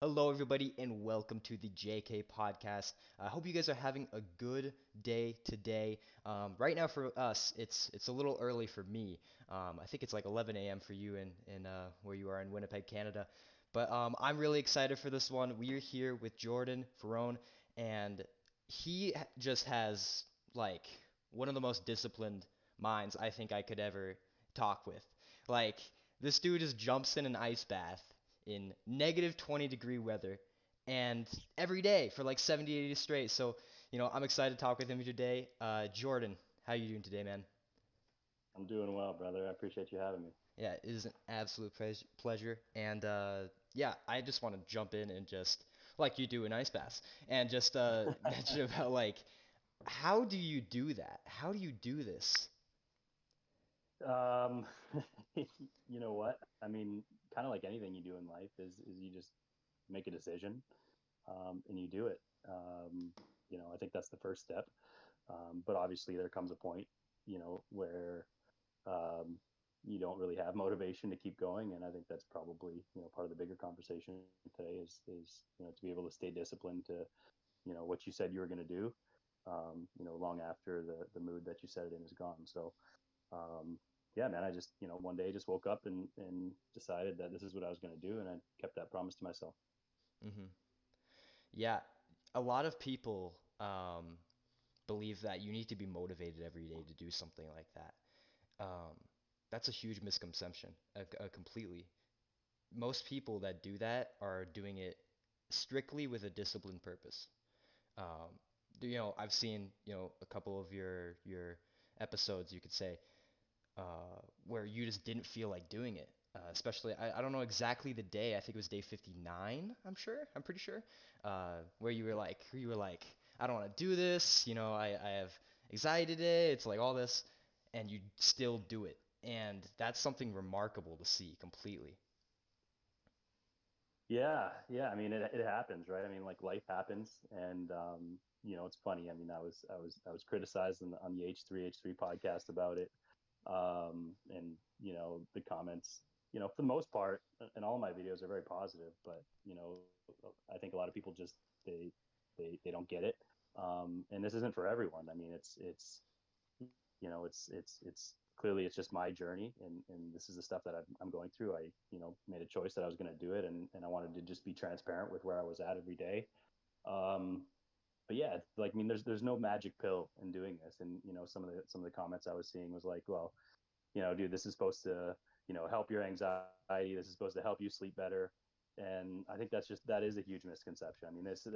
Hello, everybody, and welcome to the JK podcast. I hope you guys are having a good day today. Right now, for us, it's a little early for me. I think it's like 11 a.m. for you in where you are in Winnipeg, Canada. But I'm really excited for this one. We are here with Jordan Ferrone, and just has like one of the most disciplined minds I think I could ever talk with. Like this dude just jumps in an ice bath in negative 20-degree weather and every day for like 70 days straight. So, I'm excited to talk with him today. Jordan, how you doing today, man? I'm doing well, brother. I appreciate you having me. Yeah, it is an absolute pleasure. And yeah, I just want to jump in and just like you do in ice baths and just mention about like how do you do that? How do you do this? Um, you know what? I mean, kind of like anything you do in life is you just make a decision, and you do it. I think that's the first step. But obviously there comes a point, where um, you don't really have motivation to keep going. And I think that's probably, part of the bigger conversation today is to be able to stay disciplined to, what you said you were going to do, long after the mood that you set it in is gone. So, um, yeah, man, I just, one day just woke up and decided that this is what I was going to do. And I kept that promise to myself. Hmm. Yeah, a lot of people believe that you need to be motivated every day to do something like that. Um, that's a huge misconception, completely. Most people that do that are doing it strictly with a disciplined purpose. Um, I've seen, a couple of your episodes, you could say, where you just didn't feel like doing it. Especially, I don't know exactly the day. I think it was day 59. I'm pretty sure. Where you were like, I don't want to do this. I have anxiety today. It's like all this, and you still do it, and that's something remarkable to see completely. Yeah. Yeah. I mean, it happens, right? I mean, like life happens. And, it's funny. I mean, I was criticized on the H3 podcast about it. And the comments, for the most part, and all of my videos are very positive, but I think a lot of people just they don't get it. And this isn't for everyone. I mean, it's clearly it's just my journey, and this is the stuff that I'm going through. I made a choice that I was going to do it, and I wanted to just be transparent with where I was at every day. um but yeah, like, I mean, there's no magic pill in doing this. And some of the comments I was seeing was like, well, dude, this is supposed to, help your anxiety. This is supposed to help you sleep better. And I think that is a huge misconception. I mean, there's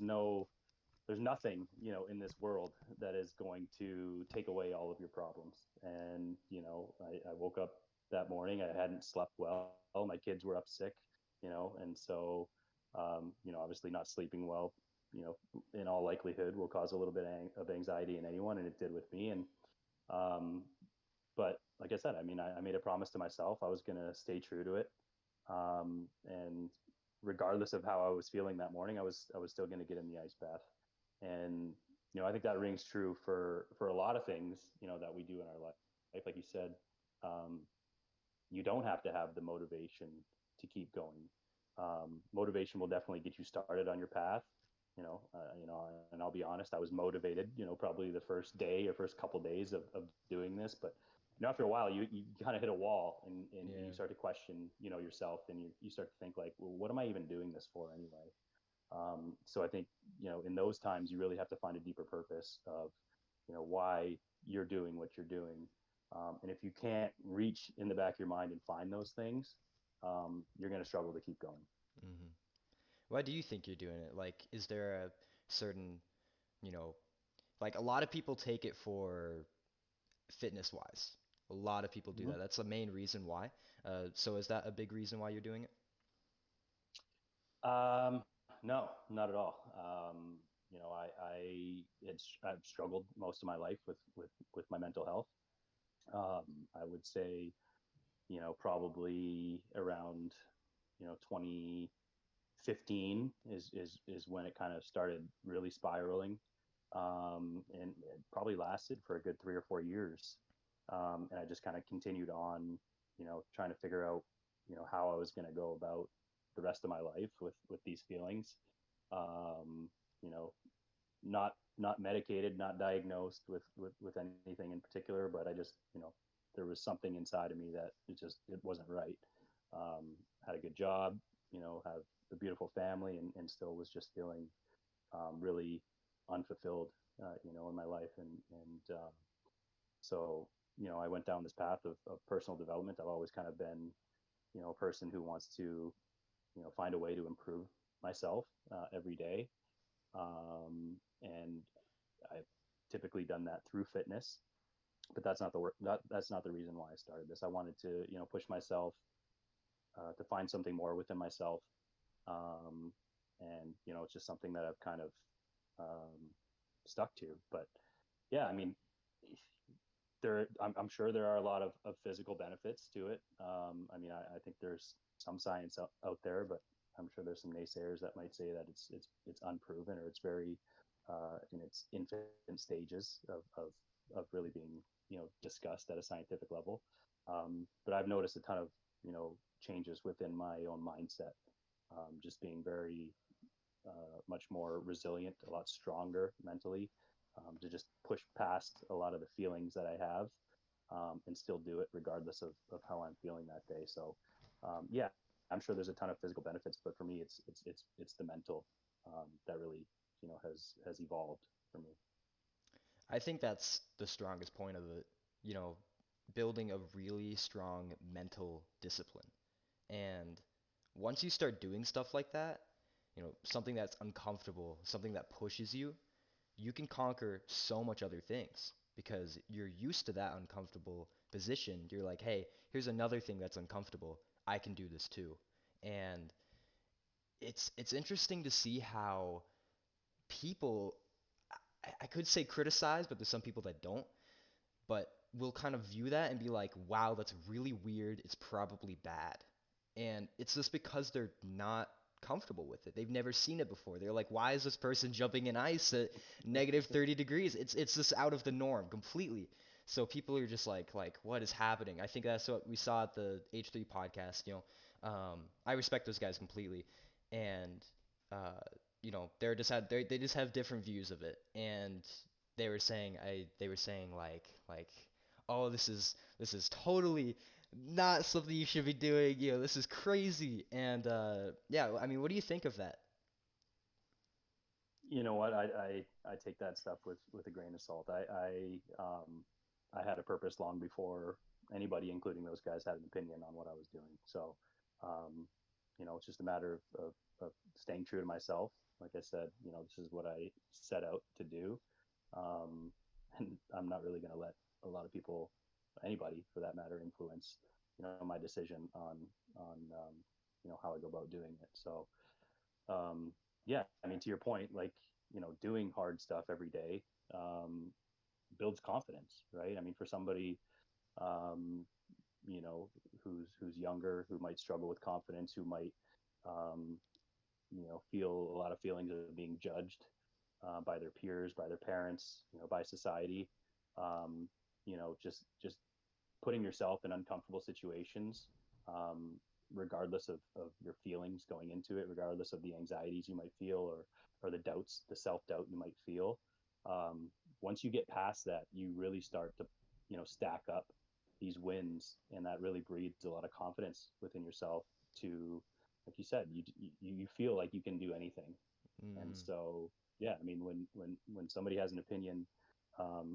nothing, in this world that is going to take away all of your problems. And, I woke up that morning, I hadn't slept well. My kids were up sick, and so, obviously not sleeping well, in all likelihood will cause a little bit of anxiety in anyone. And it did with me. And, um, but like I said, I mean, I made a promise to myself. I was going to stay true to it. And regardless of how I was feeling that morning, I was still going to get in the ice bath. And, I think that rings true for a lot of things, that we do in our life. Like you said, um, you don't have to have the motivation to keep going. Motivation will definitely get you started on your path. And I'll be honest, I was motivated, probably the first day or first couple of days of doing this. But after a while, you kind of hit a wall, and you Yeah. start to question, yourself, and you start to think like, well, what am I even doing this for anyway? So I think, in those times, you really have to find a deeper purpose of, why you're doing what you're doing. And if you can't reach in the back of your mind and find those things, you're going to struggle to keep going. Hmm. Why do you think you're doing it? Like, is there a certain, you know, like a lot of people take it for fitness wise. A lot of people do that. Mm-hmm. That's the main reason why. So is that a big reason why you're doing it? Um, no, not at all. I've struggled most of my life with my mental health. I would say, probably around, 2015 is when it kind of started really spiraling. And it probably lasted for a good 3 or 4 years. And I just kind of continued on, trying to figure out, how I was going to go about, the rest of my life with these feelings. Um, you know, not medicated, not diagnosed with anything in particular, but I just, there was something inside of me that it wasn't right. Had a good job, have a beautiful family, and still was just feeling really unfulfilled, in my life. And so, I went down this path of personal development. I've always kind of been, a person who wants to, find a way to improve myself every day. And I've typically done that through fitness, but that's not the work. That's not the reason why I started this. I wanted to, push myself to find something more within myself. Um, and it's just something that I've kind of um, stuck to. But yeah, I mean, I'm sure there are a lot of physical benefits to it. I mean, I think there's some science out there, but I'm sure there's some naysayers that might say that it's unproven, or it's very in its infant stages of really being discussed at a scientific level. But I've noticed a ton of changes within my own mindset, just being very much more resilient, a lot stronger mentally, to just push past a lot of the feelings that I have, and still do it regardless of how I'm feeling that day. So, yeah, I'm sure there's a ton of physical benefits, but for me, it's the mental that really has evolved for me. I think that's the strongest point of it, you know, building a really strong mental discipline. And once you start doing stuff like that, something that's uncomfortable, something that pushes you, you can conquer so much other things because you're used to that uncomfortable position. You're like, hey, here's another thing that's uncomfortable. I can do this too. And it's interesting to see how people, I could say criticize, but there's some people that don't, but will kind of view that and be like, wow, that's really weird. It's probably bad. And it's just because they're not comfortable with it. They've never seen it before. They're like, why is this person jumping in ice at negative 30 degrees? It's just out of the norm completely. So people are just like, what is happening? I think that's what we saw at the H3 podcast. I respect those guys completely, and uh, they just have different views of it, and they were saying like oh, this is totally not something you should be doing. This is crazy. And yeah, I mean, what do you think of that? You know what? I take that stuff with a grain of salt. I had a purpose long before anybody, including those guys, had an opinion on what I was doing. So, um, it's just a matter of staying true to myself. Like I said, this is what I set out to do, um, and I'm not really going to let a lot of people, anybody for that matter, influence my decision on how I go about doing it. So, um, yeah, I mean, to your point, like, doing hard stuff every day um, builds confidence, right? I mean, for somebody, um, you know, who's younger, who might struggle with confidence, who might, um, feel a lot of feelings of being judged by their peers, by their parents, by society. Um, just putting yourself in uncomfortable situations, um, regardless of your feelings going into it, regardless of the anxieties you might feel, or the doubts, the self doubt you might feel. Um, Once you get past that, you really start to stack up these wins, and that really breeds a lot of confidence within yourself. To, like you said, you feel like you can do anything. And Mm, so, yeah, I mean, when somebody has an opinion,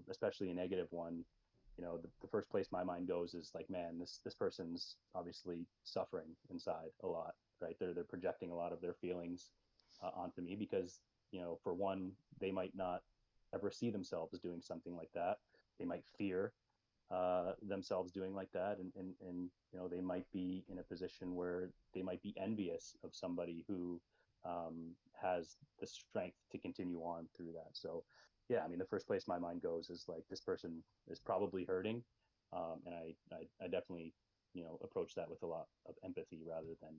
especially a negative one, the first place my mind goes is like, man, this person's obviously suffering inside a lot, right? They're projecting a lot of their feelings onto me, because for one, they might not ever see themselves doing something like that. They might fear themselves doing like that, and they might be in a position where they might be envious of somebody who has the strength to continue on through that. So yeah, I mean, the first place my mind goes is like, this person is probably hurting, and I definitely approach that with a lot of empathy, rather than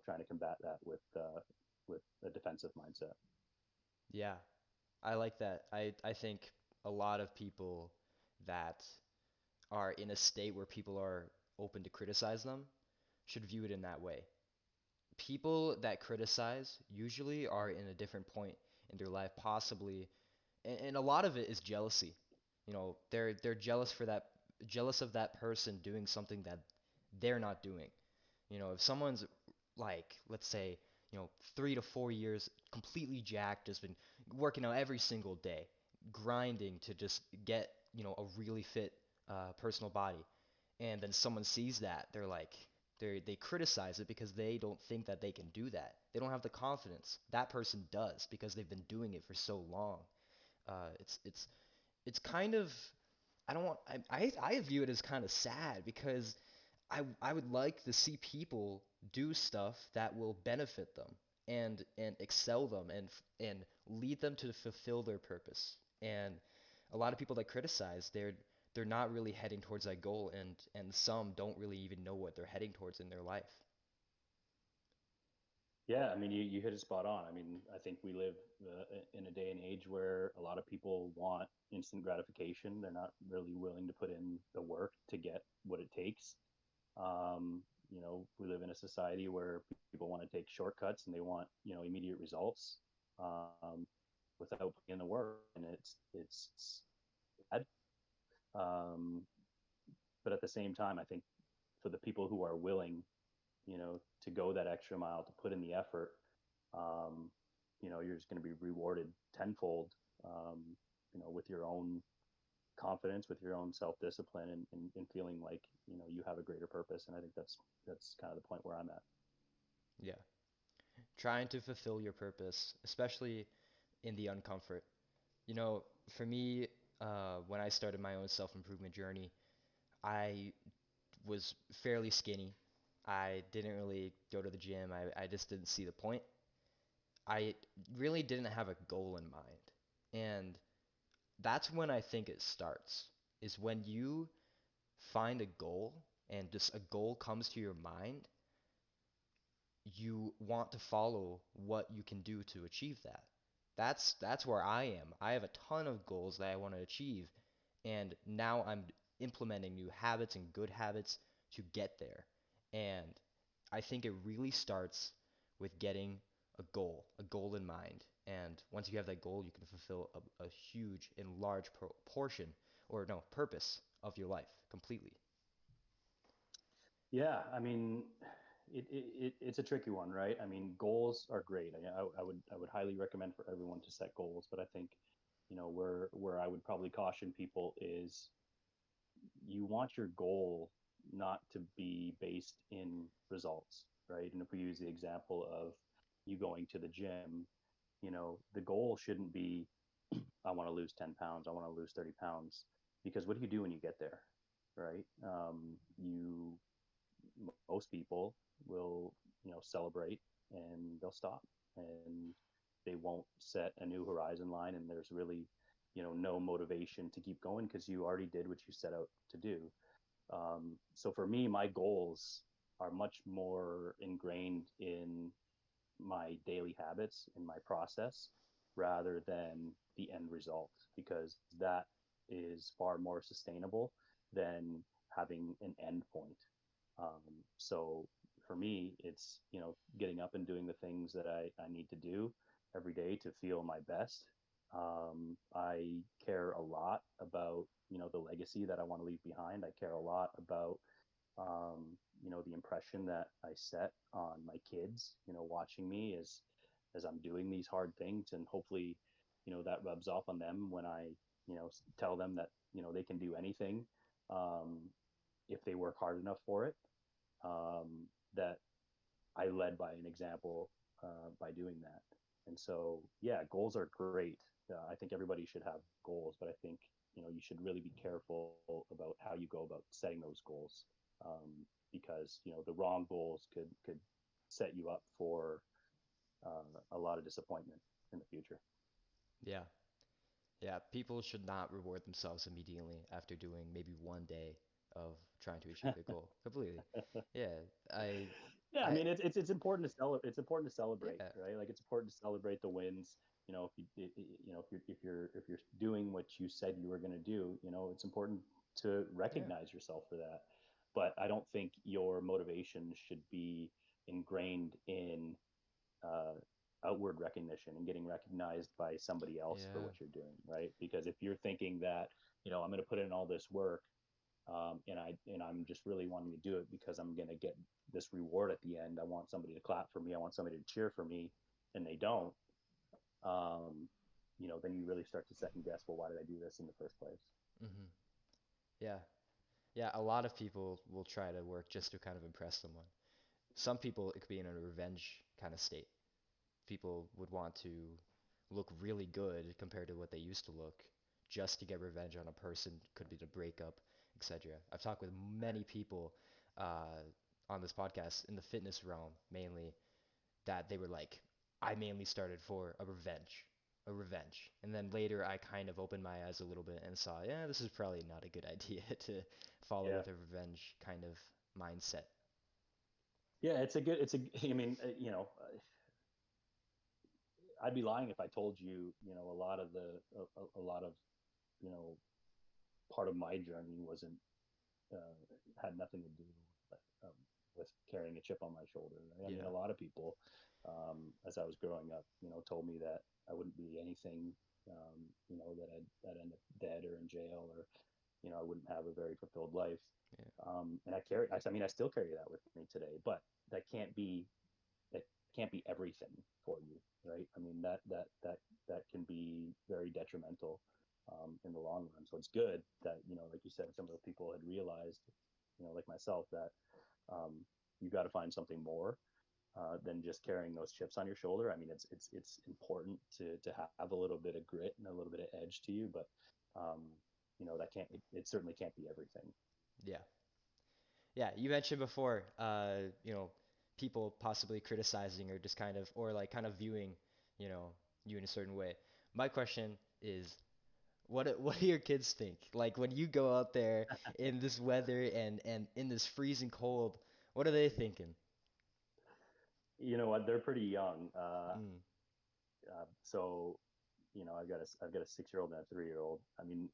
trying to combat that with a defensive mindset. yeah, I like that. I think a lot of people that are in a state where people are open to criticize them should view it in that way. people that criticize usually are in a different point in their life, possibly, and a lot of it is jealousy. You know, they're jealous of that person doing something that they're not doing. You know, if someone's like, let's say, 3 to 4 years completely jacked, has been working out every single day, grinding to just get, a really fit personal body, and then someone sees that, they criticize it because they don't think that they can do that. They don't have the confidence. That person does because they've been doing it for so long. It's kind of, I don't want I view it as kind of sad because I would like to see people do stuff that will benefit them and excel them and lead them to fulfill their purpose. And a lot of people that criticize, they're not really heading towards that goal, and some don't really even know what they're heading towards in their life. Yeah, I mean, you hit it spot on. I mean, I think we live in a day and age where a lot of people want instant gratification. They're not really willing to put in the work to get what it takes. We live in a society where people want to take shortcuts and they want, immediate results um, without putting in the work, and it's bad. Um, but at the same time, I think for the people who are willing, to go that extra mile, to put in the effort, um, you're just going to be rewarded tenfold, um, with your own confidence, with your own self-discipline, and feeling like, you have a greater purpose. And I think that's kind of the point where I'm at. Yeah. Trying to fulfill your purpose, especially in the uncomfort. You know, for me, when I started my own self-improvement journey, I was fairly skinny. I didn't really go to the gym. I just didn't see the point. I really didn't have a goal in mind. And that's when I think it starts, is when you find a goal and just a goal comes to your mind, you want to follow what you can do to achieve that. That's where I am. I have a ton of goals that I want to achieve, and now I'm implementing new habits and good habits to get there. And I think it really starts with getting a goal in mind. And once you have that goal, you can fulfill a huge and large portion, or no, purpose of your life completely. Yeah, I mean, it's a tricky one, right? I mean, goals are great. I would highly recommend for everyone to set goals, but I think, where I would probably caution people is you want your goal not to be based in results, right? And if we use the example of you going to the gym, the goal shouldn't be, I want to lose 10 pounds, I want to lose 30 pounds, because what do you do when you get there, right? Most people will, celebrate and they'll stop, and they won't set a new horizon line. And there's really, no motivation to keep going because you already did what you set out to do. So for me, my goals are much more ingrained in my daily habits, in my process, rather than the end result, because that is far more sustainable than having an end point. So for me, it's, getting up and doing the things that I need to do every day to feel my best. I care a lot about, the legacy that I want to leave behind. I care a lot about, the impression that I set on my kids, watching me as I'm doing these hard things, and hopefully, that rubs off on them when I, tell them that, they can do anything, um, if they work hard enough for it. That I led by an example, by doing that. And so, yeah, goals are great. I think everybody should have goals, but I think, you should really be careful about how you go about setting those goals, because, the wrong goals could set you up for, a lot of disappointment in the future. Yeah. Yeah, people should not reward themselves immediately after doing maybe one day of trying to achieve their goal. Completely. Yeah, I, Yeah, I I, mean, it's important to celebrate. It's important to celebrate, yeah, right? Like, it's important to celebrate the wins. If you're doing what you said you were going to do, it's important to yeah, recognize yourself for that. But I don't think your motivation should be ingrained in uh, outward recognition and getting recognized by somebody else for Yeah. what you're doing, right? Because if you're thinking that, I'm going to put in all this work, and I'm just really wanting to do it because I'm going to get this reward at the end. I want somebody to clap for me. I want somebody to cheer for me, and they don't. Um, then you really start to second guess. Well, why did I do this in the first place? Hmm. Yeah. Yeah, a lot of people will try to work just to kind of impress someone. Some people, it could be in a revenge kind of state. People would want to look really good compared to what they used to look just to get revenge on a person, could be to break up, etc. I've talked with many people uh, on this podcast in the fitness realm mainly that they were like, I mainly started for a revenge. And then later I kind of opened my eyes a little bit and saw, yeah, this is probably not a good idea to follow Yeah, with a revenge kind of mindset. yeah. I mean, I'd be lying if I told you, a lot of a lot of, you know, part of my journey wasn't uh, had nothing to do with carrying a chip on my shoulder. Right? I mean, a Yeah. lot of people, as I was growing up, told me that I wouldn't be anything, that I'd end up dead or in jail, or I wouldn't have a very fulfilled life. Yeah. And I mean, I still carry that with me today, but that can't be everything for you, right? I mean, that can be very detrimental in the long run. So it's good that, like you said, some of the people had realized, like myself, that you've got to find something more than just carrying those chips on your shoulder. I mean, it's important to have a little bit of grit and a little bit of edge to you, but that it certainly can't be everything. Yeah. Yeah, you mentioned before, people possibly criticizing or just kind of, or like kind of viewing, you in a certain way. My question is, what do your kids think? Like when you go out there in this weather and in this freezing cold, what are they thinking? You know what? They're pretty young. Mm, So I've got a 6 year old and a 3 year old. I mean,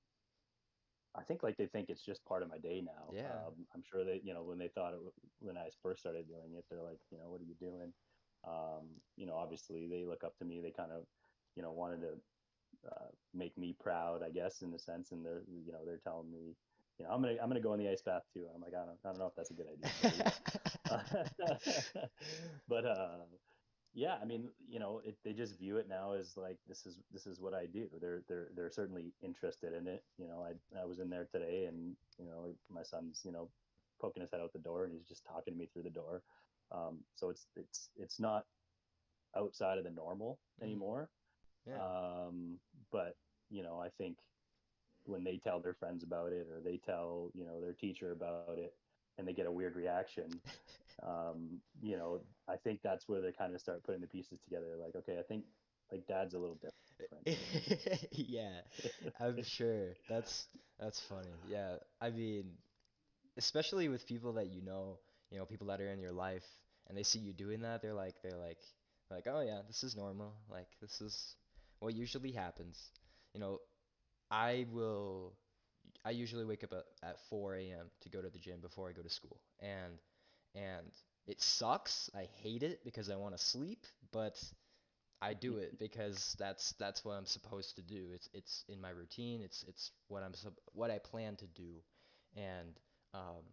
I think like they think it's just part of my day now. yeah. I'm sure that when they thought when I first started doing it, they're like, what are you doing? Obviously they look up to me. They kind of, wanted to make me proud, I guess, in a sense, and they're telling me, I'm gonna go in the ice bath too. I'm like, I don't know if that's a good idea, but but yeah, I mean, they just view it now as like this is what I do. They're certainly interested in it. I was in there today, and my son's poking his head out the door, and he's just talking to me through the door. So it's not outside of the normal Mm, anymore. yeah. Um, but I think when they tell their friends about it, or they tell their teacher about it, and they get a weird reaction, I think that's where they kind of start putting the pieces together. Like, okay, I think like dad's a little different. Yeah, I'm sure. That's funny. Yeah. I mean, especially with people that people that are in your life and they see you doing that, they're like, "Oh yeah, this is normal. Like this is what usually happens." You know, I will I usually wake up at 4 a.m. to go to the gym before I go to school. And it sucks. I hate it because I want to sleep, but I do it because that's what I'm supposed to do. It's in my routine. It's what I plan to do. And um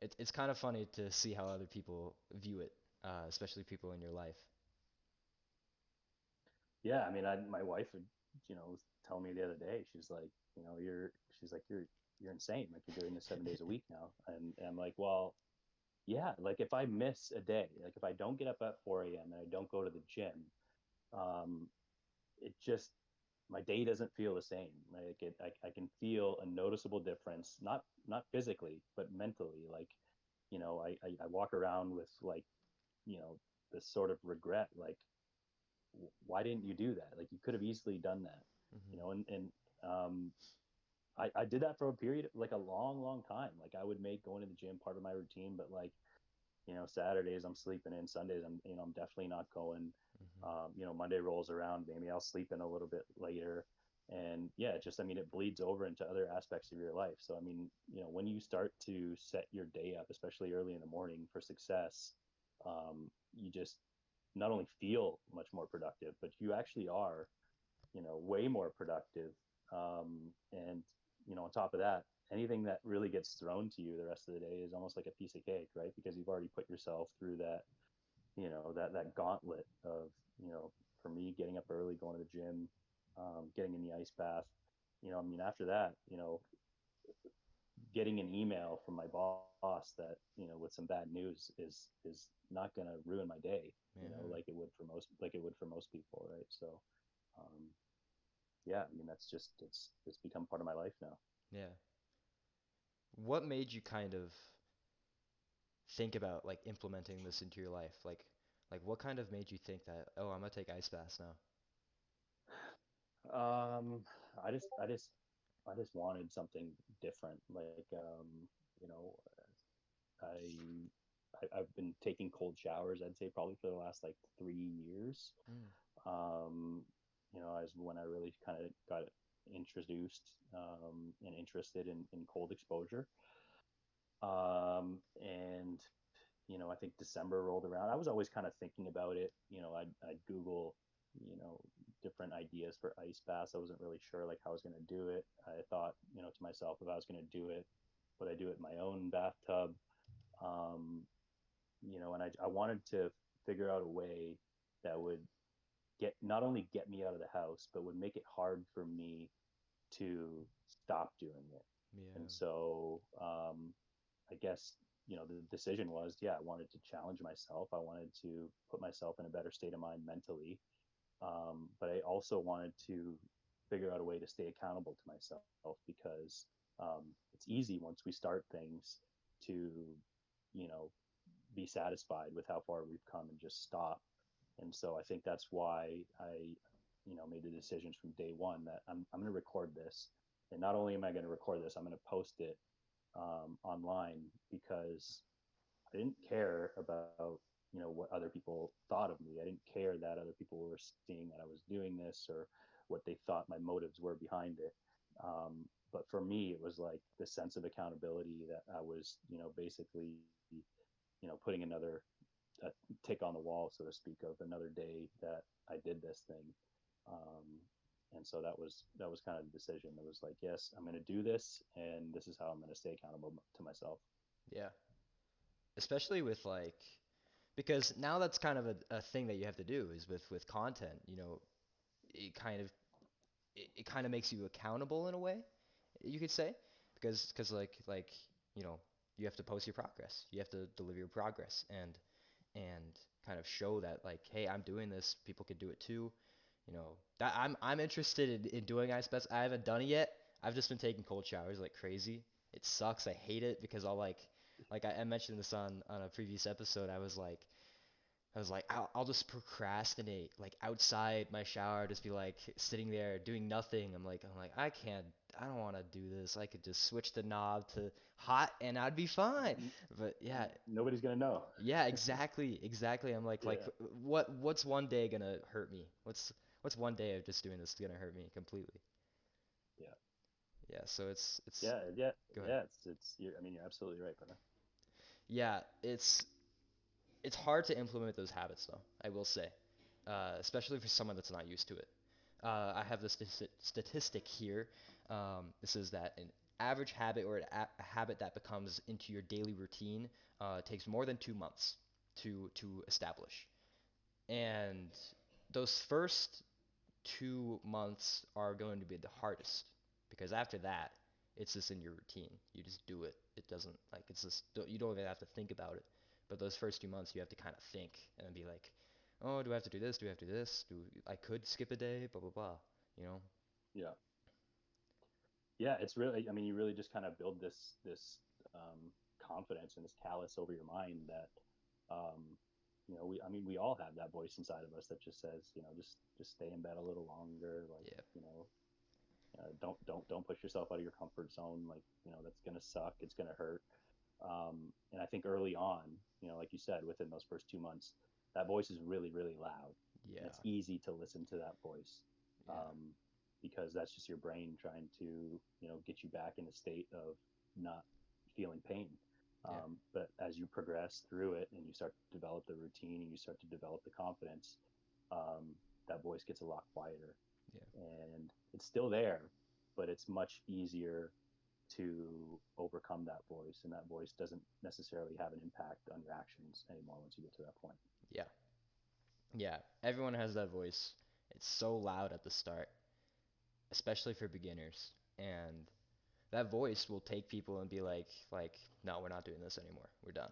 it's kind of funny to see how other people view it, especially people in your life. Yeah, I mean, my wife would, was telling me the other day, she's like, you're insane. Like you're doing this 7 days a week now. And I'm like, well, yeah, like if I miss a day, like if I don't get up at 4 a.m. and I don't go to the gym, um, it just, my day doesn't feel the same. Like I can feel a noticeable difference, not physically, but mentally. Like, I walk around with like, you know, this sort of regret, like, why didn't you do that? Like you could have easily done that, Hmm. and um, I did that for a period, like a long time. Like I would make going to the gym part of my routine, but like, Saturdays I'm sleeping in, Sundays I'm definitely not going. Hmm. Monday rolls around, maybe I'll sleep in a little bit later. And yeah, I mean, it bleeds over into other aspects of your life. So, I mean, when you start to set your day up, especially early in the morning for success, you just not only feel much more productive, but you actually are, way more productive. And on top of that, anything that really gets thrown to you the rest of the day is almost like a piece of cake, right? Because you've already put yourself through that gauntlet of, for me, getting up early, going to the gym, getting in the ice bath. I mean, after that, getting an email from my boss that, with some bad news is not going to ruin my day, Yeah. like it would for most people, right? So, um, yeah, I mean, it's become part of my life now. Yeah. What made you kind of think about like implementing this into your life? Like what kind of made you think that, oh, I'm gonna take ice baths now? Um, I just wanted something different. Like, you know, I, I've been taking cold showers, I'd say probably for the last like 3 years. Mm, Um, as when I really kind of got introduced, and interested in cold exposure. And I think December rolled around. I was always kind of thinking about it. I'd Google, you know, different ideas for ice baths. I wasn't really sure like how I was going to do it. I thought, to myself, if I was going to do it, would I do it in my own bathtub? Um, and I wanted to figure out a way that would not only get me out of the house, but would make it hard for me to stop doing it. yeah. And so, I guess, the decision was, yeah, I wanted to challenge myself. I wanted to put myself in a better state of mind mentally. But I also wanted to figure out a way to stay accountable to myself, because, it's easy once we start things to, you know, be satisfied with how far we've come and just stop. And so I think that's why I, made the decisions from day one that I'm going to record this. And not only am I going to record this, I'm going to post it, online, because I didn't care about, what other people thought of me. I didn't care that other people were seeing that I was doing this, or what they thought my motives were behind it. But for me, it was like the sense of accountability that I was, basically, putting another a tick on the wall, so to speak, of another day that I did this thing. Um, and so that was kind of the decision. It was like, yes, I'm going to do this, and this is how I'm going to stay accountable to myself. Yeah. Especially with like because now that's kind of a thing that you have to do is with content, it kind of it kind of makes you accountable in a way, you could say, because like you know you have to post your progress, you have to deliver your progress and kind of show that like, hey, I'm doing this, people could do it too. That I'm interested in doing ice baths. I haven't done it yet. I've just been taking cold showers like crazy. It sucks. I hate it because I'll like I mentioned this on a previous episode. I was like, I'll just procrastinate, like outside my shower, just be like sitting there doing nothing. I'm like, I can't, I don't want to do this. I could just switch the knob to hot and I'd be fine. But yeah, Nobody's going to know. yeah, exactly. I'm like, Yeah. what's one day gonna hurt me? What's one day of just doing this gonna hurt me completely? Yeah. Yeah, so it's Yeah. Yeah. go ahead. Yeah. I mean, you're absolutely right, brother. Yeah, it's hard to implement those habits though, I will say, especially for someone that's not used to it. I have this statistic here. This is that an average habit or a habit that becomes into your daily routine takes more than 2 months to establish. And those first 2 months are going to be the hardest because after that, it's just in your routine. You just do it. It doesn't like it's just you don't even have to think about it. But those first 2 months, you have to kind of think and then be like, oh, do I have to do this? Do I have to do this? Do I could skip a day? Blah blah blah. You know? Yeah. Yeah. It's really, I mean, you really just kind of build confidence and this callus over your mind that, um, I mean, we all have that voice inside of us that just says, just stay in bed a little longer. Like, Yeah. don't push yourself out of your comfort zone. Like, that's going to suck. It's going to hurt. And I think early on, like you said, within those first 2 months, that voice is really, really loud, and it's Yeah. easy to listen to that voice, Yeah. um, because that's just your brain trying to, get you back in a state of not feeling pain. Yeah. But as you progress through it and you start to develop the routine and you start to develop the confidence, that voice gets a lot quieter, Yeah. and it's still there, but it's much easier to overcome that voice, and that voice doesn't necessarily have an impact on your actions anymore once you get to that point. Yeah. Yeah. Everyone has that voice. It's so loud at the start, especially for beginners. And that voice will take people and be like, no, we're not doing this anymore. We're done.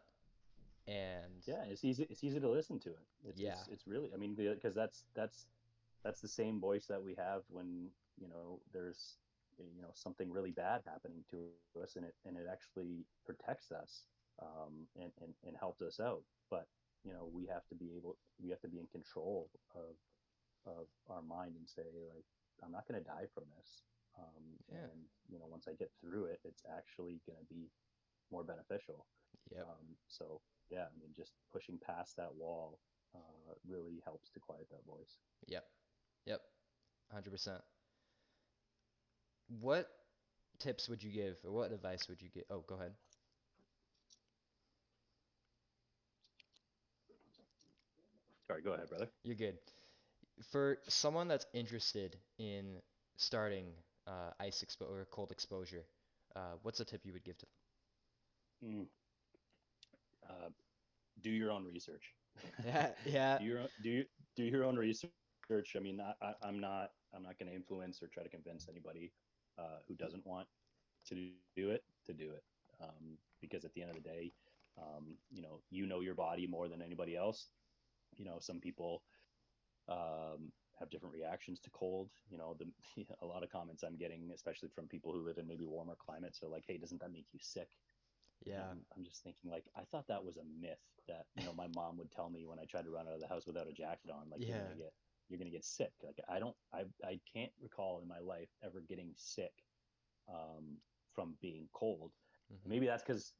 And Yeah, it's easy. It's easy to listen to it. It's yeah. it's it's really. I mean, because that's the same voice that we have when there's something really bad happening to us, and it actually protects us, and helps us out. But we have to be in control of our mind and say, like, I'm not going to die from this. Yeah. And once I get through it, it's actually going to be more beneficial. Yep. So yeah, I mean, just pushing past that wall really helps to quiet that voice. Yep. Yep. 100%. What tips would you give, or what advice would you give? Oh, go ahead. Sorry, go ahead, brother. You're good. For someone that's interested in starting or cold exposure, what's a tip you would give to Mm, uh, do your own research. them? Yeah. do your do you do your own research. I mean, I'm not going to influence or try to convince anybody who doesn't want to do it, because at the end of the day, your body more than anybody else. Some people have different reactions to cold. A lot of comments I'm getting, especially from people who live in maybe warmer climates, are like, "Hey, doesn't that make you sick?" And Yeah. I'm just thinking, like, I thought that was a myth that my mom would tell me when I tried to run out of the house without a jacket on, like, Yeah. you're gonna get sick. Like, I can't recall in my life ever getting sick, from being cold. And Hmm. maybe that's because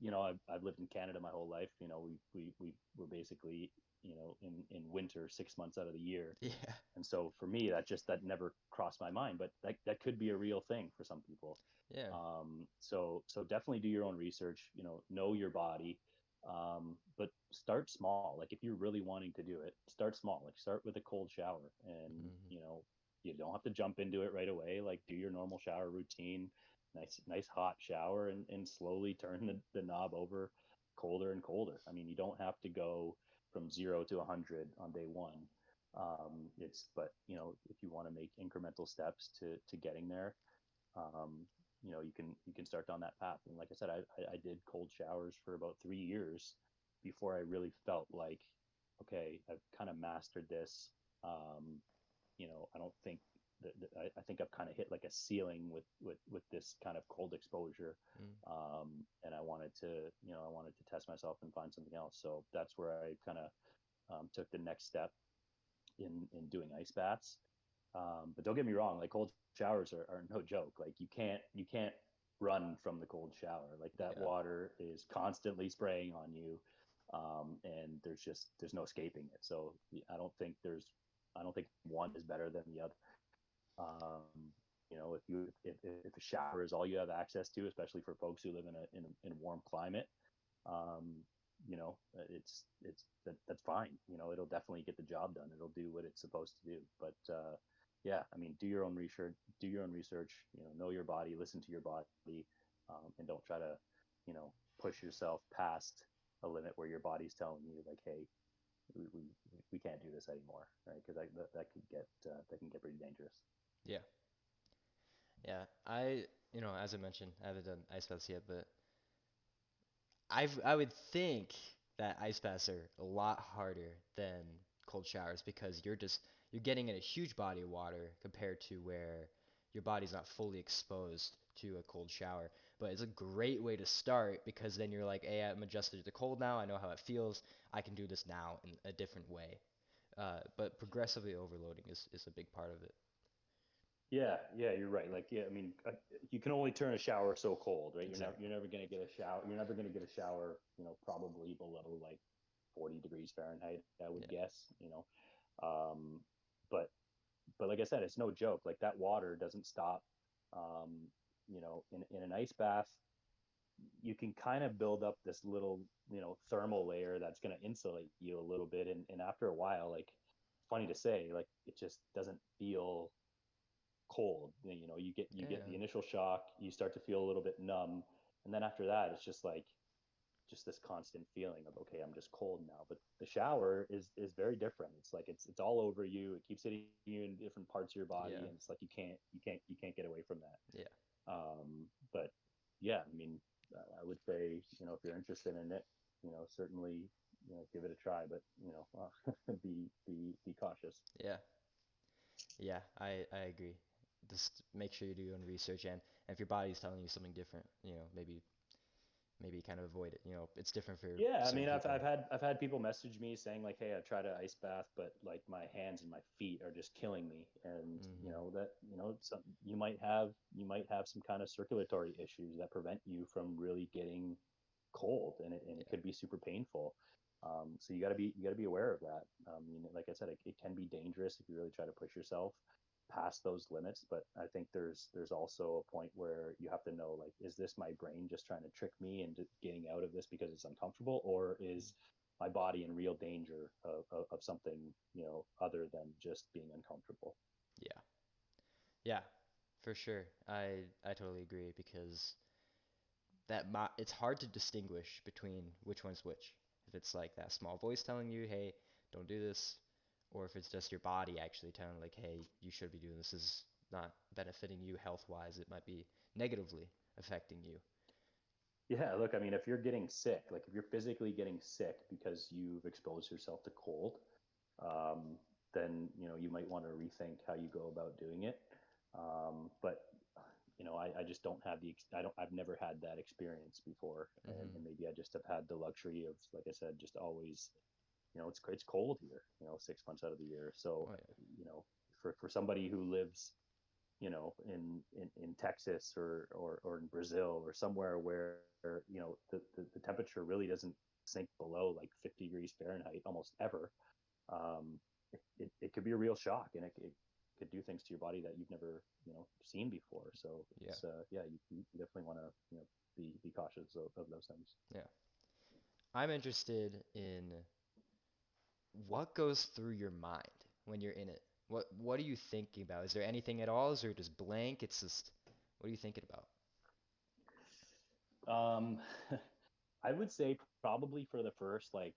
I've lived in Canada my whole life. We're basically in winter 6 months out of the year, Yeah. and so for me, that never crossed my mind, but that could be a real thing for some people. Yeah. So definitely do your own research. Know your body, but start small. Like, if you're really wanting to do it, start small. Like, start with a cold shower, and Hmm. you don't have to jump into it right away. Like, do your normal shower routine, nice hot shower, and slowly turn the knob over colder and colder. I mean, you don't have to go from 0 to 100 on day one. But if you want to make incremental steps to getting there, um, you can start down that path. And like I said, I did cold showers for about 3 years before I really felt like, okay, I've kind of mastered this. Um, I don't think I think I've kind of hit like a ceiling with this kind of cold exposure. Mm. And I wanted to test myself and find something else. So that's where I kind of took the next step in doing ice baths. But don't get me wrong, like, cold showers are no joke. Like, you can't run from the cold shower. Like, that Yeah. water is constantly spraying on you, and there's no escaping it. So I don't think one is better than the other. If a shower is all you have access to, especially for folks who live in a warm climate, um, that's fine. It'll definitely get the job done. It'll do what it's supposed to do. But yeah, I mean, do your own research. Do your own research. Know your body. Listen to your body, and don't try to, push yourself past a limit where your body's telling you, like, hey, we, we can't do this anymore, right? Because that can get pretty dangerous. Yeah. Yeah. As I mentioned, I haven't done ice baths yet, but I would think that ice baths are a lot harder than cold showers because you're getting in a huge body of water compared to where your body's not fully exposed to a cold shower. But it's a great way to start because then you're like, hey, I'm adjusted to the cold now. I know how it feels. I can do this now in a different way. But progressively overloading is a big part of it. Yeah, you're right. Like, yeah, I mean, you can only turn a shower so cold, right? You're Exactly. never gonna get a shower. You're never gonna get a shower, probably below like 40 degrees Fahrenheit, I would Yeah. guess. Um, but like I said, it's no joke. Like, that water doesn't stop. In an ice bath, you can kind of build up this little, thermal layer that's going to insulate you a little bit. And after a while, like, funny to say, like, it just doesn't feel cold. You get the Yeah. initial shock, you start to feel a little bit numb, and then after that, it's just like just this constant feeling of, okay, I'm just cold now. But the shower is very different. It's like it's all over you. It keeps hitting you in different parts of your body, Yeah. and it's like you can't get away from that. Yeah. But yeah, I mean, I would say, if you're interested in it, certainly, give it a try, but be cautious. Yeah. Yeah, I agree. Just make sure you do your own research, and if your body's telling you something different, maybe kind of avoid it. It's different for Yeah, I certain mean, I've people. I've had I've had people message me saying like, "Hey, I've tried an ice bath, but like my hands and my feet are just killing me." And Hmm. you might have some kind of circulatory issues that prevent you from really getting cold, and it Yeah. could be super painful. So you got to be aware of that. Like I said, it can be dangerous if you really try to push yourself past those limits. But I think there's also a point where you have to know, like, is this my brain just trying to trick me into getting out of this because it's uncomfortable, or is my body in real danger of something, other than just being uncomfortable? Yeah. Yeah, for sure. I totally agree because it's hard to distinguish between which one's which. If it's like that small voice telling you, "Hey, don't do this," or if it's just your body actually telling like, "Hey, you should be doing this. This is not benefiting you health-wise. It might be negatively affecting you." Yeah, look, I mean, if you're getting sick, like if you're physically getting sick because you've exposed yourself to cold, um, then you might want to rethink how you go about doing it. But I just don't have I've never had that experience before, and Hmm. maybe I just have had the luxury of, like I said, just always, it's cold here, 6 months out of the year. So, Oh yeah. for somebody who lives, in Texas, or in Brazil, or somewhere where, the temperature really doesn't sink below like 50 degrees Fahrenheit almost ever. um, it could be a real shock, and it could do things to your body that you've never, seen before. So Yeah. yeah, you definitely want to, be cautious of those things. Yeah. I'm interested in what goes through your mind when you're in it. What are you thinking about? Is there anything at all? Is there just blank? It's just what are you thinking about? um, I would say probably for the first like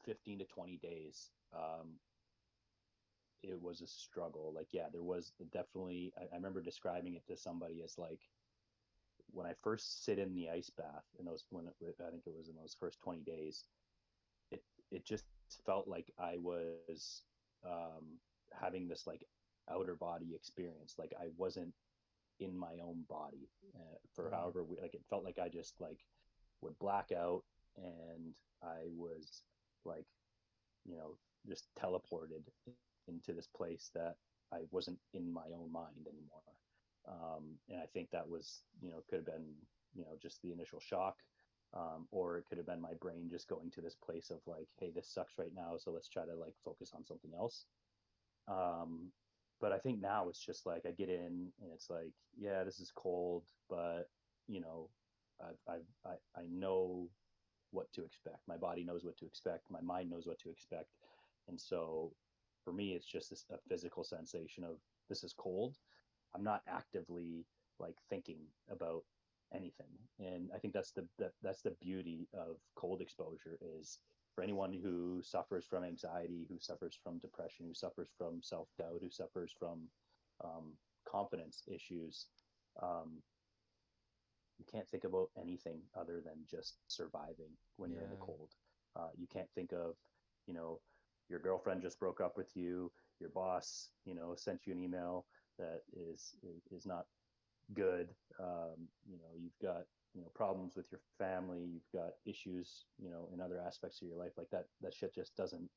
15 to 20 days, it was a struggle. Like, yeah, there was definitely, I remember describing it to somebody as like, when I first sit in the ice bath, and those when I think it was in those first 20 days, it just felt like I was, having this like outer body experience. Like I wasn't in my own body, for Mm, however like it felt like I just like would black out, and I was like, just teleported into this place that I wasn't in my own mind anymore. And I think that was, could have been, just the initial shock. Or it could have been my brain just going to this place of like, hey, this sucks right now, so let's try to like focus on something else. Um, but I think now it's just like I get in and it's like, yeah, this is cold, but you know, I know what to expect. My body knows what to expect. My mind knows what to expect. And so for me, it's just a physical sensation of, this is cold. I'm not actively like thinking about anything. And I think that's the beauty of cold exposure, is for anyone who suffers from anxiety, who suffers from depression, who suffers from self-doubt, who suffers from, confidence issues. Um, you can't think about anything other than just surviving when you're in the yeah. cold. You can't think of, you know, your girlfriend just broke up with you, your boss, sent you an email that is not good. You've got, problems with your family, you've got issues, in other aspects of your life. Like that shit just doesn't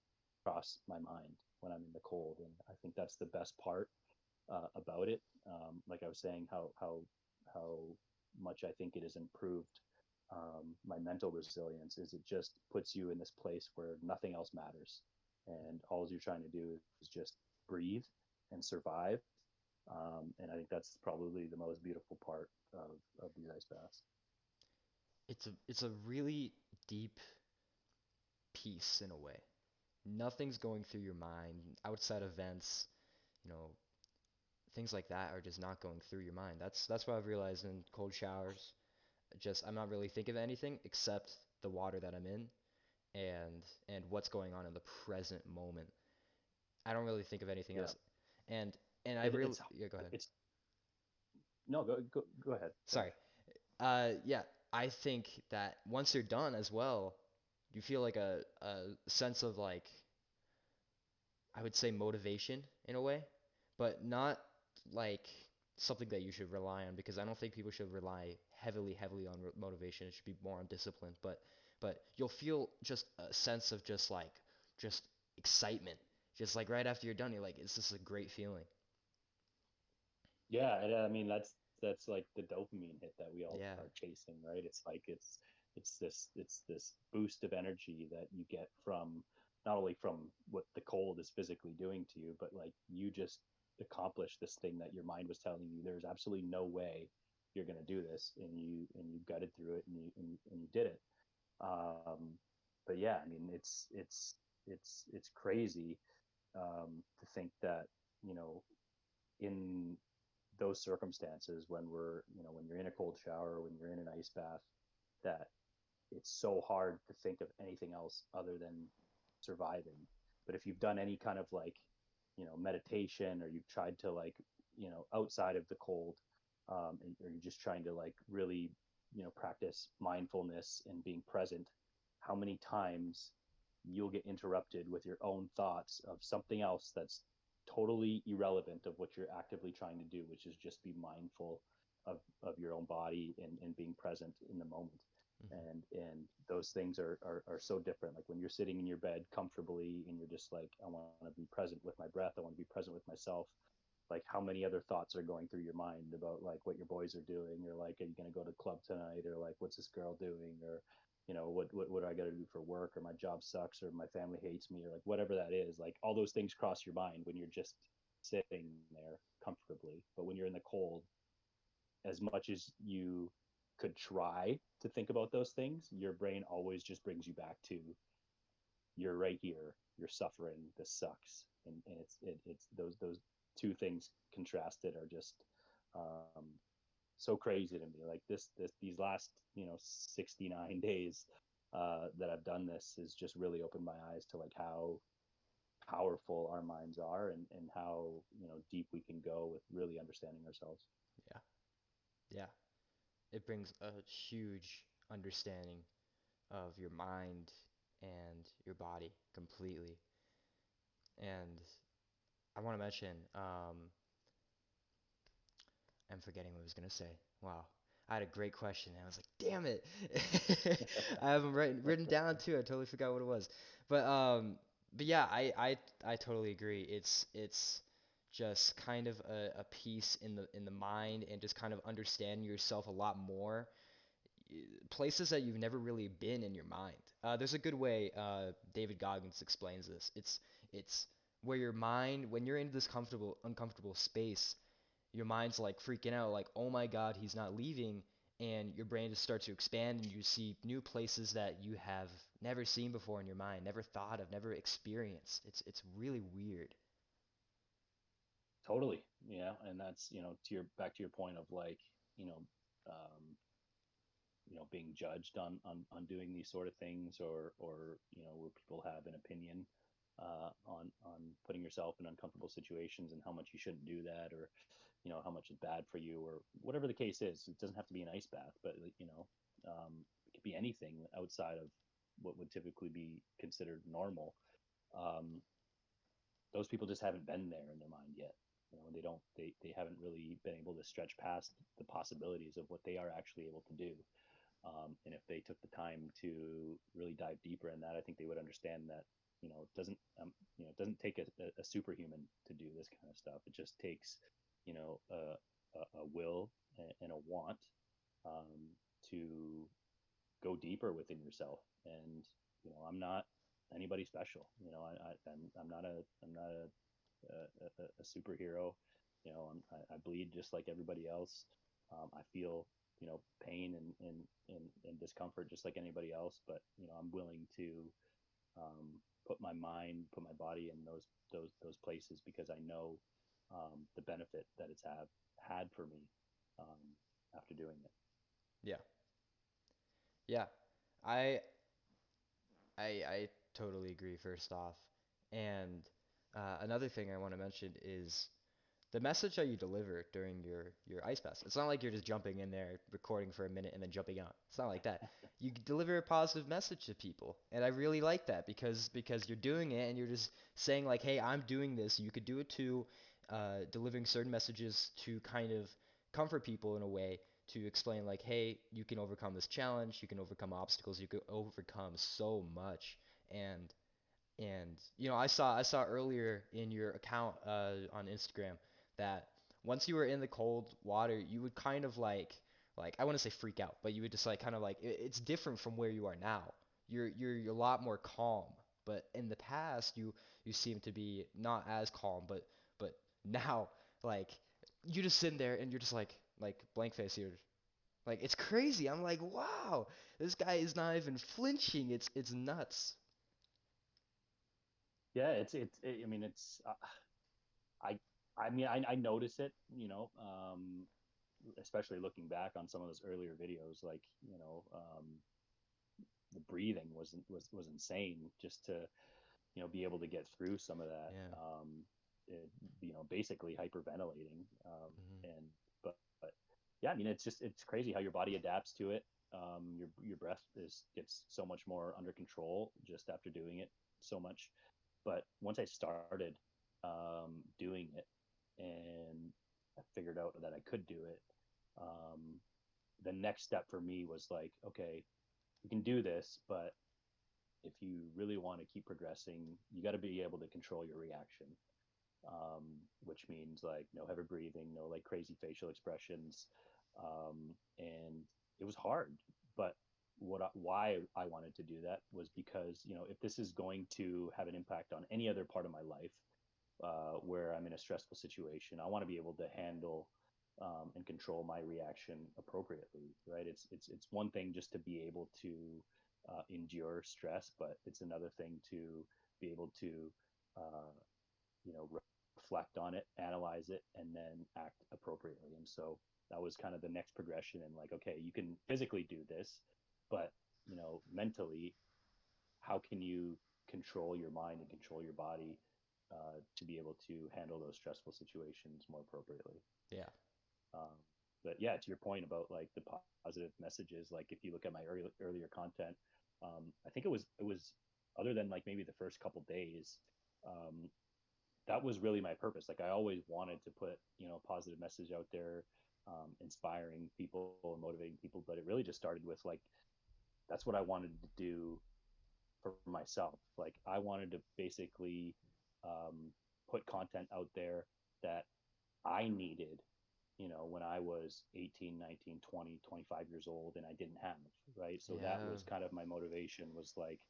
cross my mind when I'm in the cold. And I think that's the best part, about it. Like I was saying, how much I think it has improved, my mental resilience, is it just puts you in this place where nothing else matters, and all you're trying to do is just breathe and survive. And I think that's probably the most beautiful part of these ice baths. it's a really deep peace in a way. Nothing's going through your mind outside events, you know, things like that are just not going through your mind. That's what I've realized in cold showers. Just I'm not really thinking of anything except the water that I'm in and what's going on in the present moment. I don't really think of anything Yeah. else. And and I It, really it's yeah, go ahead. it's no, go ahead, Sorry. finish. Yeah, I think that once you're done as well, you feel like a sense of like I would say motivation in a way, but not like something that you should rely on because I don't think people should rely heavily on motivation. It should be more on discipline. But you'll feel just a sense of just excitement, just like right after you're done. You're like, it's just a great feeling. Yeah, and I mean that's like the dopamine hit that we all Yeah. are chasing, right? It's like it's this boost of energy that you get from not only from what the cold is physically doing to you, but like you just accomplished this thing that your mind was telling you there's absolutely no way you're going to do this, and you gutted through it, and you did it. Um, but yeah, I mean it's crazy to think that you know in those circumstances when when you're in a cold shower, when you're in an ice bath, that it's so hard to think of anything else other than surviving. But if you've done any kind of like meditation, or you've tried to like outside of the cold, or you're just trying to like really practice mindfulness and being present, how many times you'll get interrupted with your own thoughts of something else that's totally irrelevant of what you're actively trying to do, which is just be mindful of your own body, and being present in the moment. Hmm. And those things are so different. Like when you're sitting in your bed comfortably and you're just like, I want to be present with my breath, I want to be present with myself, like how many other thoughts are going through your mind about like what your boys are doing, or like, are you going to go to the club tonight, or like, what's this girl doing, or what do I got to do for work, or my job sucks, or my family hates me, or like whatever that is. Like all those things cross your mind when you're just sitting there comfortably. But when you're in the cold, as much as you could try to think about those things, your brain always just brings you back to, you're right here, you're suffering, this sucks. And it's those two things contrasted are just um, so crazy to me. Like these last 69 days that I've done this has just really opened my eyes to like how powerful our minds are, and how deep we can go with really understanding ourselves. Yeah. Yeah. It brings a huge understanding of your mind and your body completely. And I want to mention, I'm forgetting what I was gonna say. Wow. I had a great question and I was like, damn it. I have them written down too. I totally forgot what it was. But um but yeah, I totally agree. It's just kind of a piece in the mind and just kind of understanding yourself a lot more. Places that you've never really been in your mind. There's a good way David Goggins explains this. It's where your mind, when you're in this uncomfortable space, your mind's like freaking out, like, oh my God, he's not leaving. And your brain just starts to expand and you see new places that you have never seen before in your mind, never thought of, never experienced. It's really weird. Totally. Yeah. And that's, to your back to your point of like, you know, um, being judged on doing these sort of things, or, where people have an opinion on putting yourself in uncomfortable situations, and how much you shouldn't do that, or, how much is bad for you, or whatever the case is. It doesn't have to be an ice bath, but, it could be anything outside of what would typically be considered normal. Um, those people just haven't been there in their mind yet. They haven't really been able to stretch past the possibilities of what they are actually able to do. And if they took the time to really dive deeper in that, I think they would understand that it doesn't take a superhuman to do this kind of stuff. It just takes you know a will and a want, um, to go deeper within yourself. And I'm not anybody special. I'm not a superhero. I bleed just like everybody else. I feel pain and discomfort just like anybody else. But I'm willing to put my mind, put my body in those places because I know the benefit that it's have had for me um, after doing it. Yeah. Yeah. I I totally agree first off. And another thing I want to mention is the message that you deliver during your ice bath. It's not like you're just jumping in there, recording for a minute, and then jumping out. It's not like that. You deliver a positive message to people, and I really like that because you're doing it and you're just saying like, hey, I'm doing this. You could do it too. Delivering certain messages to kind of comfort people in a way to explain like, hey, you can overcome this challenge. You can overcome obstacles. You can overcome so much. And I saw earlier in your account on Instagram that once you were in the cold water, you would kind of like I want to say freak out, but you would just like kind of like it's different from where you are now. You're a lot more calm, but in the past you seem to be not as calm, but now like you just sitting there and you're just like blank face here. Like it's crazy. I'm like, wow, this guy is not even flinching. It's nuts. Yeah, I mean, I, I notice it, especially looking back on some of those earlier videos, like, the breathing was insane just to, be able to get through some of that, Yeah. basically hyperventilating. Hmm. And, but yeah, I mean, it's crazy how your body adapts to it. Your breath gets so much more under control just after doing it so much. But once I started doing it and I figured out that I could do it, um, the next step for me was like, okay, you can do this, but if you really want to keep progressing, you got to be able to control your reaction, which means like no heavy breathing, no like crazy facial expressions. And it was hard, but why I wanted to do that was because, if this is going to have an impact on any other part of my life, where I'm in a stressful situation, I want to be able to handle and control my reaction appropriately, right? It's one thing just to be able to endure stress, but it's another thing to be able to uh, reflect on it, analyze it, and then act appropriately. And so that was kind of the next progression. And like, okay, you can physically do this, but mentally, how can you control your mind and control your body to be able to handle those stressful situations more appropriately? Yeah. Um, but yeah, to your point about like the positive messages, like if you look at my earlier content, I think it was other than like maybe the first couple days, um, that was really my purpose. Like I always wanted to put, a positive message out there, inspiring people and motivating people. But it really just started with like, that's what I wanted to do for myself. Like I wanted to basically put content out there that I needed, when I was 18, 19, 20, 25 years old and I didn't have, right? So that Yeah. was kind of my motivation, was like,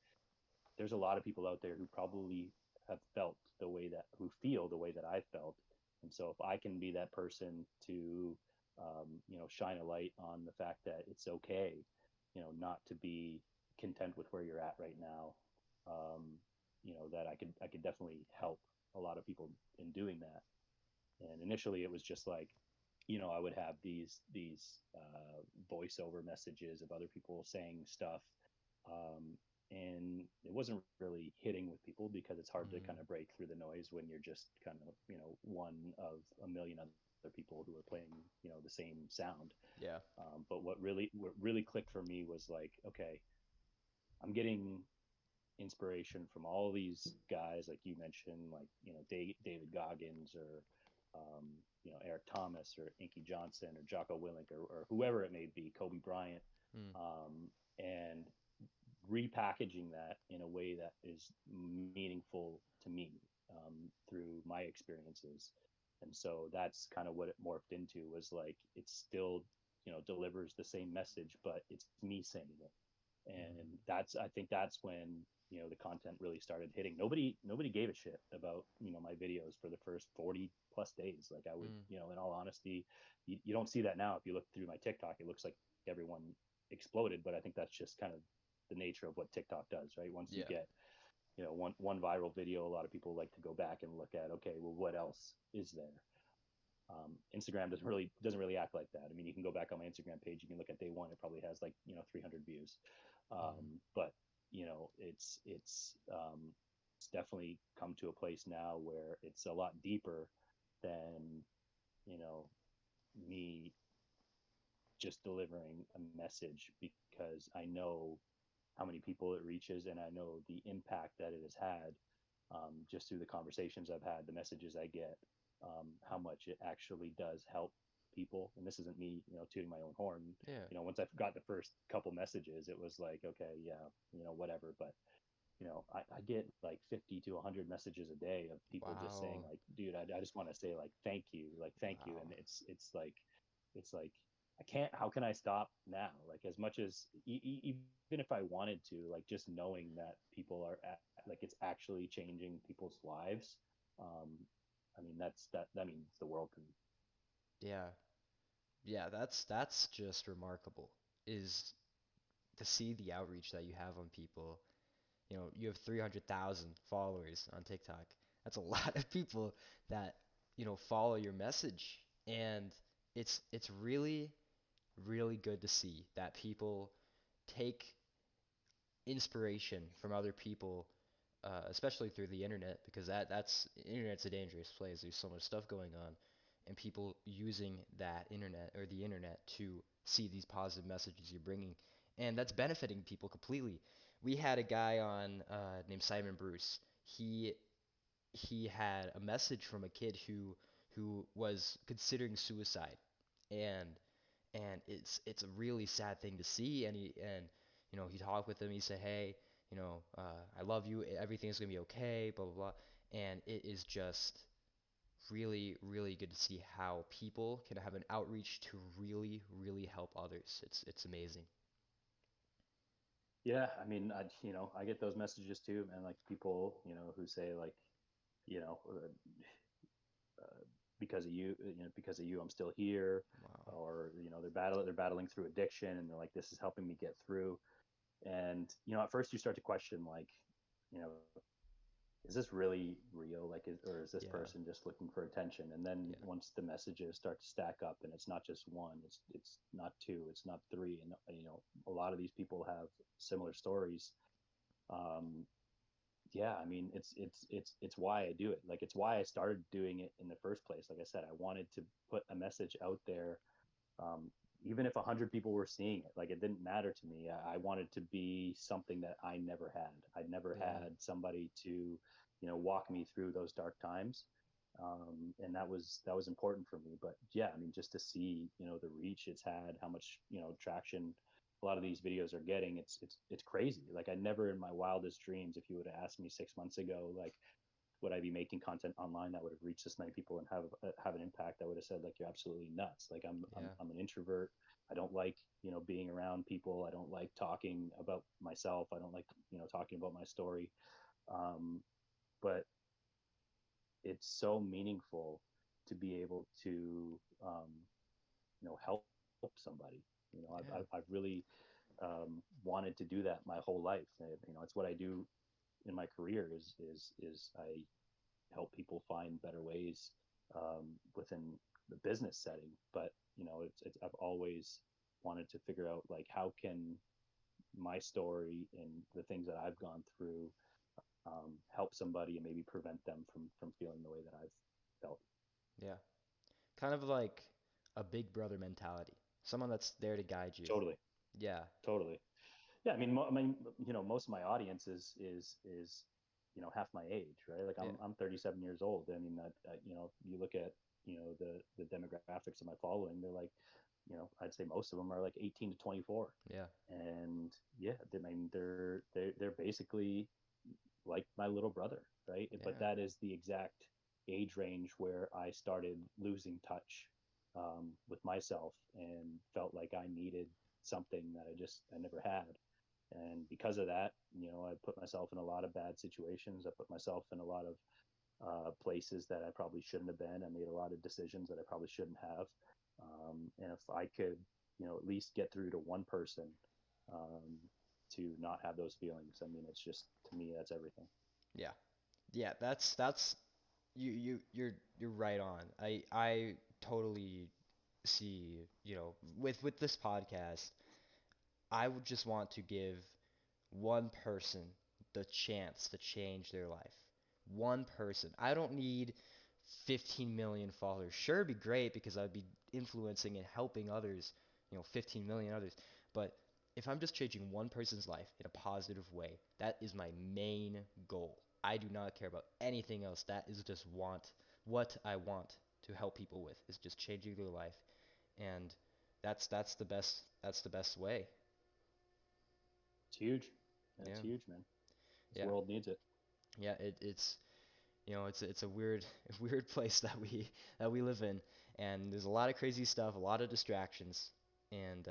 there's a lot of people out there who probably have felt the way that, who feel the way that I felt. And so if I can be that person to, shine a light on the fact that it's okay, not to be content with where you're at right now, um, that I could definitely help a lot of people in doing that. And initially it was just like, I would have these voiceover messages of other people saying stuff, um, and it wasn't really hitting with people because it's hard to Hmm. kind of break through the noise when you're just kind of one of a million other people who are playing the same sound. Yeah. But what really clicked for me was like, okay, I'm getting inspiration from all these guys like you mentioned, like David Goggins, or Eric Thomas, or Inky Johnson, or Jocko Willink, or whoever it may be, Kobe Bryant, Mm. and repackaging that in a way that is meaningful to me, through my experiences. And so that's kind of what it morphed into, was like, it still delivers the same message, but it's me saying it. And that's, I think that's when, the content really started hitting. Nobody gave a shit about, my videos for the first 40 plus days. Like I would, Mm. in all honesty, you don't see that now. If you look through my TikTok, it looks like everyone exploded, but I think that's just kind of the nature of what TikTok does, right? Once you Yeah. get, one viral video, a lot of people like to go back and look at, okay, well, what else is there? Instagram doesn't really act like that. I mean, you can go back on my Instagram page, you can look at day one, it probably has like 300 views, Mm. but it's definitely come to a place now where it's a lot deeper than you know me just delivering a message, because I know how many people it reaches, and I know the impact that it has had, just through the conversations I've had, the messages I get, how much it actually does help people. And this isn't me, tooting my own horn. Yeah. Once I got the first couple messages, it was like, okay, yeah, whatever. But I get like 50 to 100 messages a day of people just saying Wow. like, dude, I just want to say like, thank you. And Wow. it's like, I can't, how can I stop now? Like as much as, even if I wanted to, like just knowing that people are like, it's actually changing people's lives. Um, I mean, that means the world to me. Yeah. Yeah, that's just remarkable. Is to see the outreach that you have on people. You have 300,000 followers on TikTok. That's a lot of people that, follow your message. And it's really, really good to see that people take inspiration from other people, especially through the internet, because that's internet's a dangerous place. There's so much stuff going on, and people using that internet or the internet to see these positive messages you're bringing, and that's benefiting people completely. We had a guy on named Simon Bruce. He had a message from a kid who was considering suicide, and it's a really sad thing to see. And he talked with him. He said, "Hey, I love you. Everything's gonna be okay." Blah blah blah. And it is just really really good to see how people can have an outreach to really really help others. It's amazing. Yeah, I mean, I get those messages too, man. Like people, who say like, you know, uh, because of you, I'm still here. Wow. Or they're battling through addiction, and they're like, this is helping me get through. And at first you start to question, like, you know, is this really real? Like, or is this Yeah. person just looking for attention? And then Yeah. once the messages start to stack up, and it's not just one, it's not two, it's not three, and a lot of these people have similar stories. Um, yeah, I mean, it's why I do it. Like, it's why I started doing it in the first place. Like I said, I wanted to put a message out there, um, even if 100 people were seeing it. Like, it didn't matter to me. I wanted to be something that I never had. I'd never Yeah. had somebody to, walk me through those dark times, and that was important for me. But yeah, I mean, just to see, the reach it's had, how much, traction a lot of these videos are getting, it's crazy. Like, I never in my wildest dreams, if you would have asked me 6 months ago, like, would I be making content online that would have reached this many people and have an impact, I would have said, like, you're absolutely nuts. Like, I'm I'm Yeah. I'm an introvert. I don't like, being around people. I don't like talking about myself. I don't like, talking about my story. Um, but it's so meaningful to be able to, help somebody. Yeah. I've really, wanted to do that my whole life. It's what I do in my career, is I help people find better ways, within the business setting. But it's I've always wanted to figure out, like, how can my story and the things that I've gone through, help somebody and maybe prevent them from feeling the way that I've felt. Yeah. Kind of like a big brother mentality. Someone that's there to guide you. Totally, Yeah. totally. Yeah, most of my audience is half my age, right? Like, Yeah. I'm 37 years old. I mean, you look at the demographics of my following, they're like, I'd say most of them are like 18 to 24. Yeah. And yeah, I mean, they're basically like my little brother, right? But Yeah. that is the exact age range where I started losing touch, with myself, and felt like I needed something that I never had. And because of that, I put myself in a lot of bad situations. I put myself in a lot of places that I probably shouldn't have been. I made a lot of decisions that I probably shouldn't have. And if I could, at least get through to one person um, to not have those feelings, I mean, it's just, to me, that's everything. Yeah. Yeah, that's you're right on. I totally see, with this podcast, I would just want to give one person the chance to change their life. One person. I don't need 15 million followers. Sure, it'd be great because I'd be influencing and helping others, 15 million others. But if I'm just changing one person's life in a positive way, that is my main goal. I do not care about anything else. That is just what I want to help people with is just changing their life, and that's the best way. It's huge. That's Yeah, huge, man. This yeah, world needs it. yeah. It's a weird weird place that we live in, and there's a lot of crazy stuff, a lot of distractions, and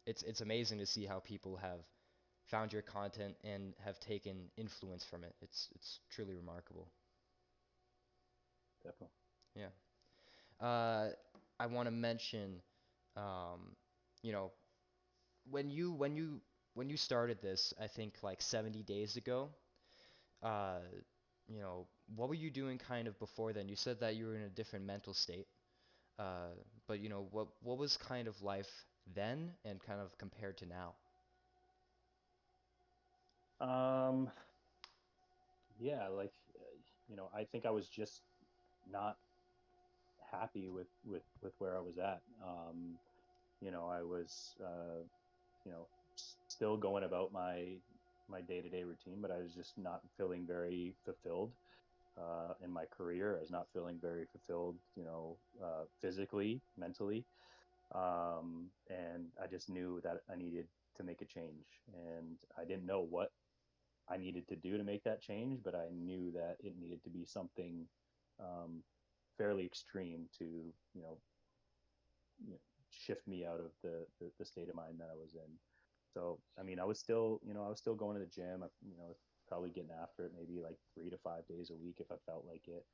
it's amazing to see how people have found your content and have taken influence from it. It's truly remarkable. Definitely. Yeah. Uh, I want to mention, um, you know, when you started this, I think like 70 days ago. Uh, what were you doing kind of before then? You said that you were in a different mental state. Uh, but what was kind of life then and kind of compared to now? Um, yeah, like, I think I was just not happy with where I was at. I was, still going about my day to day routine, but I was just not feeling very fulfilled in my career. I was not feeling very fulfilled, physically, mentally, and I just knew that I needed to make a change, and I didn't know what I needed to do to make that change, but I knew that it needed to be something um, fairly extreme to, you know, shift me out of the state of mind that I was in. So, I mean, I was still going to the gym. Probably getting after it maybe like 3 to 5 days a week if I felt like it.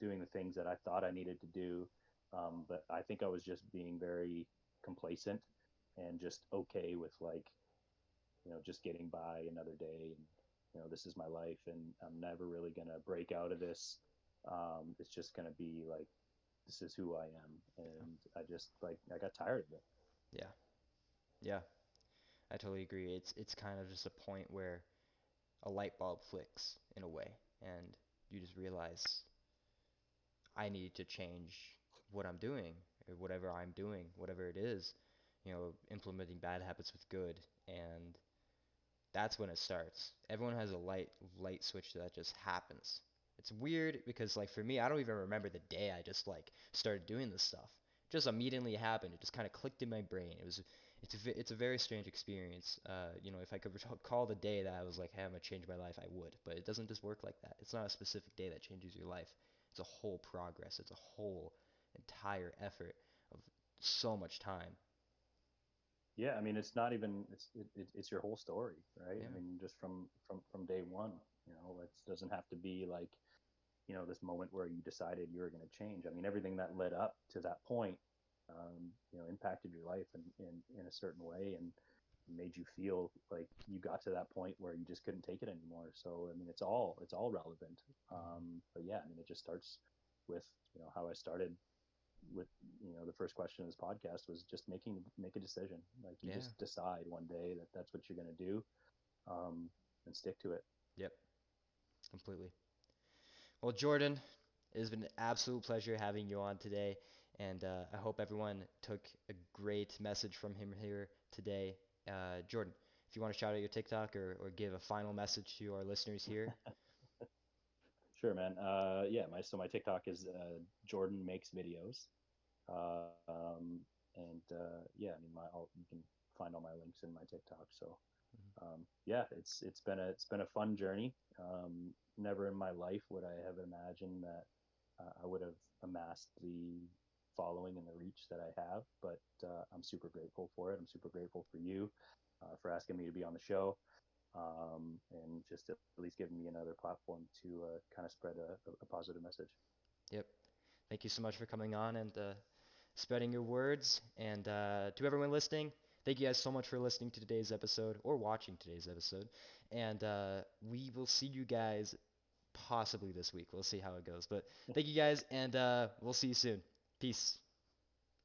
Doing the things that I thought I needed to do. But I think I was just being very complacent and just okay with, like, just getting by another day, and this is my life, and I'm never really gonna break out of this. It's just gonna be like, this is who I am, Yeah, and I got tired of it. yeah, yeah. I totally agree. It's kind of just a point where a light bulb flicks in a way, and you just realize I need to change what I'm doing, or whatever I'm doing, whatever it is, implementing bad habits with good, and that's when it starts. Everyone has a light switch that just happens. It's weird because like for me, I don't even remember the day I just like started doing this stuff. It just immediately happened. It just kind of clicked in my brain. It's a very strange experience. If I could recall the day that I was like, hey, I'm gonna change my life, I would. But it doesn't just work like that. It's not a specific day that changes your life. It's a whole progress. It's a whole entire effort of so much time. Yeah, I mean, it's not even it's your whole story, right? I Yeah. mean, just from day one. It doesn't have to be like, this moment where you decided you were going to change. I mean, everything that led up to that point, impacted your life in a certain way, and made you feel like you got to that point where you just couldn't take it anymore. So, I mean, it's all relevant. Mhm. But yeah, I mean, it just starts with, how I started with, the first question of this podcast was just make a decision. Like, you Yeah. just decide one day that that's what you're going to do, um, and stick to it. Yep. Completely. Well, Jordan, it has been an absolute pleasure having you on today, and I hope everyone took a great message from him here today. Jordan, if you want to shout out your TikTok or give a final message to our listeners here. Sure, man. Yeah, my TikTok is Jordan makes videos. Um, and yeah, I mean, you can find all my links in my TikTok. So Mhm. yeah, it's been a fun journey. Never in my life would I have imagined that I would have amassed the following and the reach that I have. But I'm super grateful for it. I'm super grateful for you for asking me to be on the show, and just at least giving me another platform to kind of spread a positive message. Yep. Thank you so much for coming on and spreading your words. And to everyone listening, thank you guys so much for listening to today's episode or watching today's episode. And we will see you guys possibly this week. We'll see how it goes. But thank you guys, and we'll see you soon. Peace.